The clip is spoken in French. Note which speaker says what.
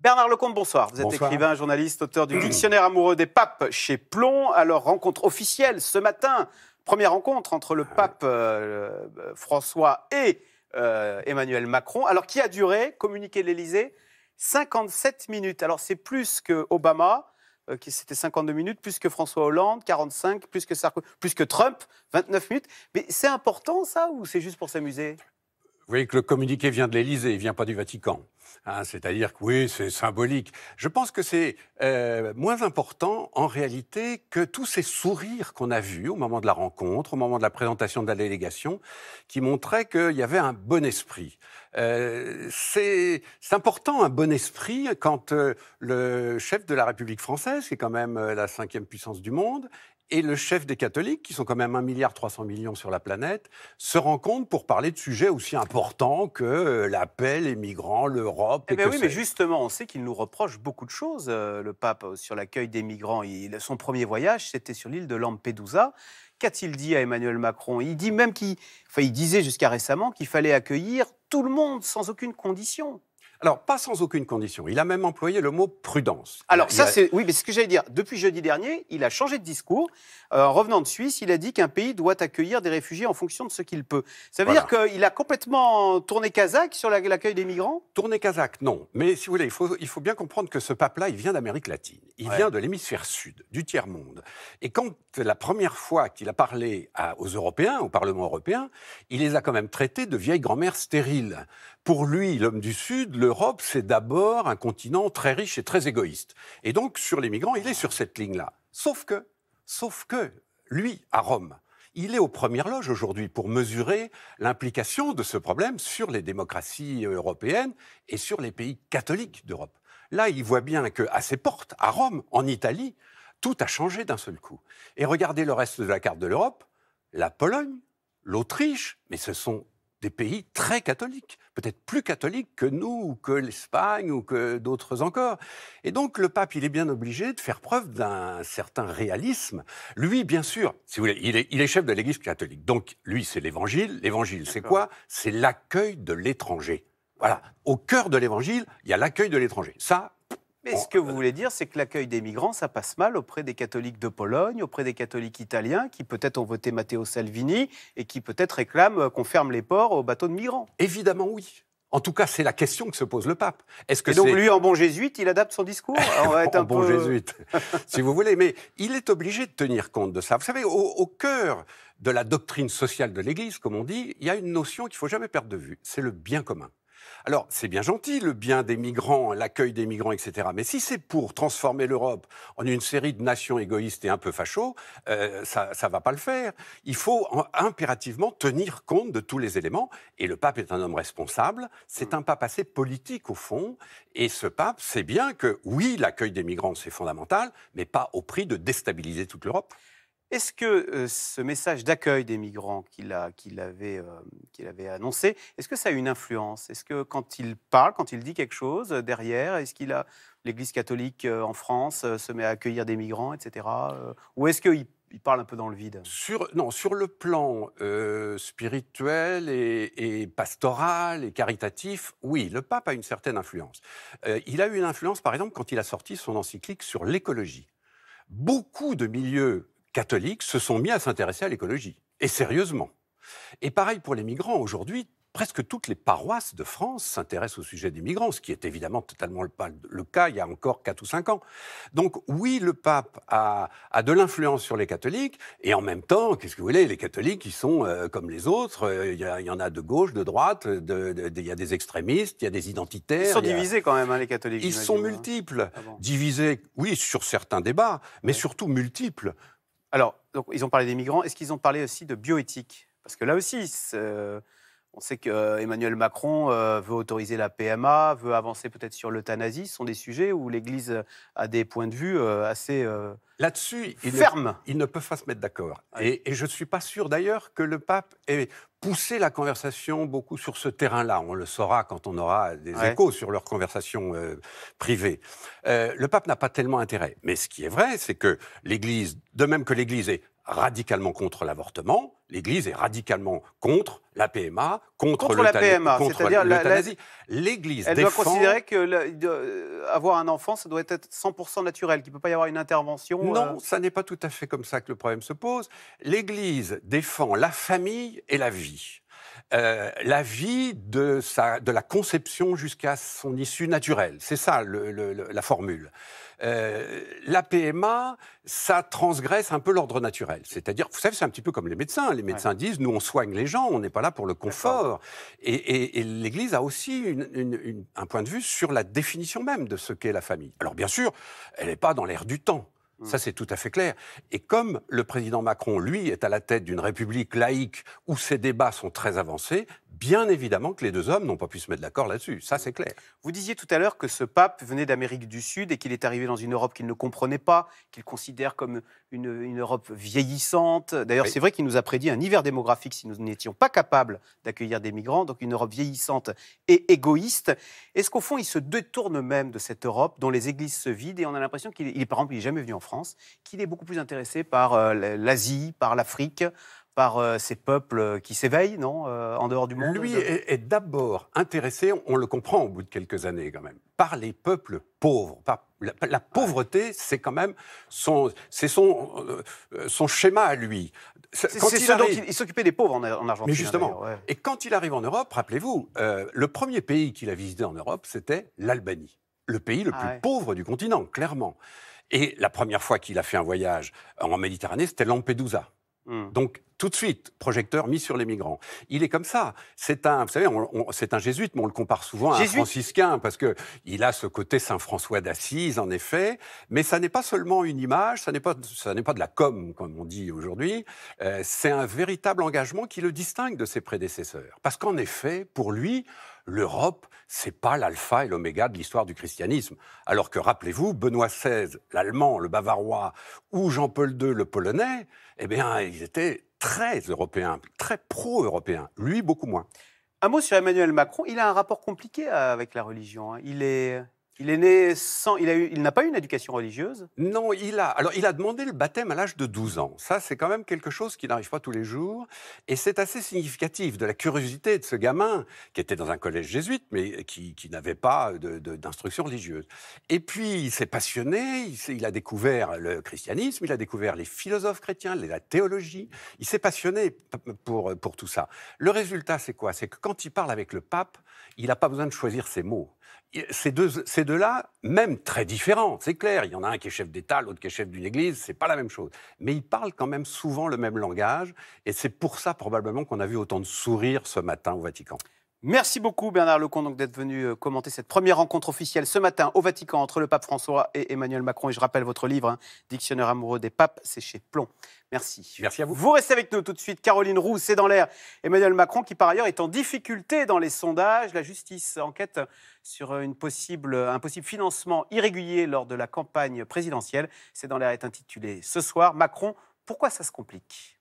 Speaker 1: Bernard Lecomte, bonsoir. Vous êtes
Speaker 2: Bonsoir.
Speaker 1: écrivain, journaliste, auteur du Dictionnaire amoureux des papes chez Plomb. Alors, rencontre officielle ce matin. Première rencontre entre le pape François et Emmanuel Macron. Alors, qui a duré, communiqué de l'Élysée, 57 minutes. Alors, c'est plus que Obama, qui c'était 52 minutes, plus que François Hollande, 45, plus que Sarkozy, plus que Trump, 29 minutes. Mais c'est important, ça, ou c'est juste pour s'amuser ?
Speaker 2: Vous voyez que le communiqué vient de l'Élysée, il ne vient pas du Vatican. C'est-à-dire que oui, c'est symbolique. Je pense que c'est moins important en réalité que tous ces sourires qu'on a vus au moment de la rencontre, au moment de la présentation de la délégation, qui montraient qu'il y avait un bon esprit. C'est important, un bon esprit, quand le chef de la République française, qui est quand même la 5e puissance du monde, et le chef des catholiques, qui sont quand même 1,3 milliard sur la planète, se rencontrent pour parler de sujets aussi importants que la paix, les migrants, l'Europe.
Speaker 1: Eh bien oui, mais justement, on sait qu'il nous reproche beaucoup de choses, le pape, sur l'accueil des migrants. Son premier voyage, c'était sur l'île de Lampedusa. Qu'a-t-il dit à Emmanuel Macron ? Il dit même il disait jusqu'à récemment qu'il fallait accueillir tout le monde sans aucune condition.
Speaker 2: Alors, pas sans aucune condition. Il a même employé le mot prudence.
Speaker 1: Alors, oui, mais c'est ce que j'allais dire. Depuis jeudi dernier, il a changé de discours. En revenant de Suisse, il a dit qu'un pays doit accueillir des réfugiés en fonction de ce qu'il peut. Ça veut dire qu'il a complètement tourné kazakh sur l'accueil des migrants ?
Speaker 2: Tourné kazakh, non. Mais si vous voulez, il faut bien comprendre que ce pape-là, il vient d'Amérique latine. Il vient de l'hémisphère sud, du tiers-monde. Et quand la première fois qu'il a parlé aux Européens, au Parlement européen, il les a quand même traités de vieilles grand-mères stériles. Pour lui, l'homme du Sud, l'Europe, c'est d'abord un continent très riche et très égoïste. Et donc, sur les migrants, il est sur cette ligne-là. Sauf que, lui, à Rome, il est aux premières loges aujourd'hui pour mesurer l'implication de ce problème sur les démocraties européennes et sur les pays catholiques d'Europe. Là, il voit bien qu'à ses portes, à Rome, en Italie, tout a changé d'un seul coup. Et regardez le reste de la carte de l'Europe, la Pologne, l'Autriche, mais ce sont des pays très catholiques, peut-être plus catholiques que nous, ou que l'Espagne, ou que d'autres encore. Et donc, le pape, il est bien obligé de faire preuve d'un certain réalisme. Lui, bien sûr, si vous voulez, il est chef de l'Église catholique. Donc, lui, c'est l'Évangile. L'Évangile, c'est quoi ? C'est l'accueil de l'étranger. Voilà. Au cœur de l'Évangile, il y a l'accueil de l'étranger. Ça...
Speaker 1: Mais ce que vous voulez dire, c'est que l'accueil des migrants, ça passe mal auprès des catholiques de Pologne, auprès des catholiques italiens, qui peut-être ont voté Matteo Salvini et qui peut-être réclament qu'on ferme les ports aux bateaux de migrants.
Speaker 2: Évidemment, oui. En tout cas, c'est la question que se pose le pape.
Speaker 1: Et donc, lui, en bon jésuite, il adapte son discours ? On va être
Speaker 2: en bon jésuite, si vous voulez. Mais il est obligé de tenir compte de ça. Vous savez, au cœur de la doctrine sociale de l'Église, comme on dit, il y a une notion qu'il ne faut jamais perdre de vue. C'est le bien commun. Alors, c'est bien gentil, le bien des migrants, l'accueil des migrants, etc. Mais si c'est pour transformer l'Europe en une série de nations égoïstes et un peu fachos, ça ne va pas le faire. Il faut impérativement tenir compte de tous les éléments. Et le pape est un homme responsable. C'est un pape assez politique, au fond. Et ce pape sait bien que, oui, l'accueil des migrants, c'est fondamental, mais pas au prix de déstabiliser toute l'Europe.
Speaker 1: Est-ce que ce message d'accueil des migrants qu'il avait annoncé, est-ce que ça a une influence ? Est-ce que quand il parle, quand il dit quelque chose derrière, est-ce qu'il a l'Église catholique en France se met à accueillir des migrants, etc. Ou est-ce qu'il parle un peu dans le vide ?
Speaker 2: Sur le plan spirituel et pastoral et caritatif, oui, le pape a une certaine influence. Il a eu une influence, par exemple, quand il a sorti son encyclique sur l'écologie. Beaucoup de milieux catholiques se sont mis à s'intéresser à l'écologie, et sérieusement. Et pareil pour les migrants, aujourd'hui, presque toutes les paroisses de France s'intéressent au sujet des migrants, ce qui est évidemment totalement pas le cas il y a encore 4 ou 5 ans. Donc oui, le pape a de l'influence sur les catholiques, et en même temps, qu'est-ce que vous voulez, les catholiques, ils sont comme les autres, il y en a de gauche, de droite, il y a des extrémistes, il y a des identitaires.
Speaker 1: Ils sont divisés quand même, hein, les catholiques.
Speaker 2: Ils sont multiples, divisés, oui, sur certains débats, mais surtout multiples.
Speaker 1: Alors, donc, ils ont parlé des migrants. Est-ce qu'ils ont parlé aussi de bioéthique ? Parce que là aussi, on sait qu'Emmanuel Macron veut autoriser la PMA, veut avancer peut-être sur l'euthanasie. Ce sont des sujets où l'Église a des points de vue assez
Speaker 2: là-dessus,
Speaker 1: fermes.
Speaker 2: Ils ne peuvent pas se mettre d'accord. Ouais. Et je ne suis pas sûr d'ailleurs que le pape ait poussé la conversation beaucoup sur ce terrain-là. On le saura quand on aura des échos sur leur conversation privée. Le pape n'a pas tellement intérêt. Mais ce qui est vrai, c'est que l'Église, de même que l'Église est radicalement contre l'avortement, l'Église est radicalement contre la PMA,
Speaker 1: contre la PMA, c'est-à-dire
Speaker 2: l'euthanasie. L'Église
Speaker 1: elle
Speaker 2: défend...
Speaker 1: doit considérer qu'avoir un enfant, ça doit être 100% naturel, qu'il ne peut pas y avoir une intervention.
Speaker 2: Non, ça n'est pas tout à fait comme ça que le problème se pose. L'Église défend la famille et la vie. La vie de la conception jusqu'à son issue naturelle. C'est ça la formule. La PMA, ça transgresse un peu l'ordre naturel. C'est-à-dire, vous savez, c'est un petit peu comme les médecins. Les médecins disent, nous, on soigne les gens, on n'est pas là pour le confort. Et l'Église a aussi un point de vue sur la définition même de ce qu'est la famille. Alors, bien sûr, elle n'est pas dans l'air du temps. Ça, c'est tout à fait clair. Et comme le président Macron, lui, est à la tête d'une république laïque où ces débats sont très avancés, bien évidemment que les deux hommes n'ont pas pu se mettre d'accord là-dessus. Ça, c'est clair.
Speaker 1: Vous disiez tout à l'heure que ce pape venait d'Amérique du Sud et qu'il est arrivé dans une Europe qu'il ne comprenait pas, qu'il considère comme une Europe vieillissante. D'ailleurs, c'est vrai qu'il nous a prédit un hiver démographique si nous n'étions pas capables d'accueillir des migrants, donc une Europe vieillissante et égoïste. Est-ce qu'au fond, il se détourne même de cette Europe dont les églises se vident et on a l'impression qu'il, par exemple, il n'est jamais venu en France, qu'il est beaucoup plus intéressé par l'Asie, par l'Afrique, par ces peuples qui s'éveillent, non, en dehors du monde?
Speaker 2: Lui est d'abord intéressé, on le comprend au bout de quelques années quand même, par les peuples pauvres. La pauvreté, c'est quand même son schéma à lui.
Speaker 1: C'est ce dont il s'occupait des pauvres en Argentine.
Speaker 2: Mais justement. Et quand il arrive en Europe, rappelez-vous, le premier pays qu'il a visité en Europe, c'était l'Albanie. Le pays le plus pauvre du continent, clairement. Et la première fois qu'il a fait un voyage en Méditerranée, c'était Lampedusa. Donc, tout de suite, projecteur mis sur les migrants. Il est comme ça. Vous savez, c'est un jésuite, mais on le compare souvent à un franciscain, parce qu'il a ce côté Saint-François d'Assise, en effet. Mais ça n'est pas seulement une image, ça n'est pas de la com, comme on dit aujourd'hui. C'est un véritable engagement qui le distingue de ses prédécesseurs. Parce qu'en effet, pour lui, l'Europe, c'est pas l'alpha et l'oméga de l'histoire du christianisme. Alors que, rappelez-vous, Benoît XVI, l'allemand, le bavarois, ou Jean-Paul II, le polonais, eh bien, ils étaient très européens, très pro-européens. Lui, beaucoup moins.
Speaker 1: Un mot sur Emmanuel Macron. Il a un rapport compliqué avec la religion. Il est né sans... Il n'a pas eu une éducation religieuse?
Speaker 2: Non, il a demandé le baptême à l'âge de 12 ans. Ça, c'est quand même quelque chose qui n'arrive pas tous les jours. Et c'est assez significatif de la curiosité de ce gamin, qui était dans un collège jésuite, mais qui n'avait pas d'instruction religieuse. Et puis, il s'est passionné, il a découvert le christianisme, il a découvert les philosophes chrétiens, la théologie. Il s'est passionné pour tout ça. Le résultat, c'est quoi? C'est que quand il parle avec le pape, il n'a pas besoin de choisir ses mots. Ces deux-là, même très différents, c'est clair. Il y en a un qui est chef d'État, l'autre qui est chef d'une église, c'est pas la même chose. Mais ils parlent quand même souvent le même langage, et c'est pour ça probablement qu'on a vu autant de sourires ce matin au Vatican.
Speaker 1: Merci beaucoup Bernard Lecomte d'être venu commenter cette première rencontre officielle ce matin au Vatican entre le pape François et Emmanuel Macron. Et je rappelle votre livre, Dictionnaire amoureux des papes, c'est chez Plomb. Merci.
Speaker 2: Merci à vous.
Speaker 1: Vous restez avec nous tout de suite. Caroline Roux, c'est dans l'air. Emmanuel Macron qui par ailleurs est en difficulté dans les sondages. La justice enquête sur un possible financement irrégulier lors de la campagne présidentielle. C'est dans l'air est intitulé ce soir. Macron, pourquoi ça se complique ?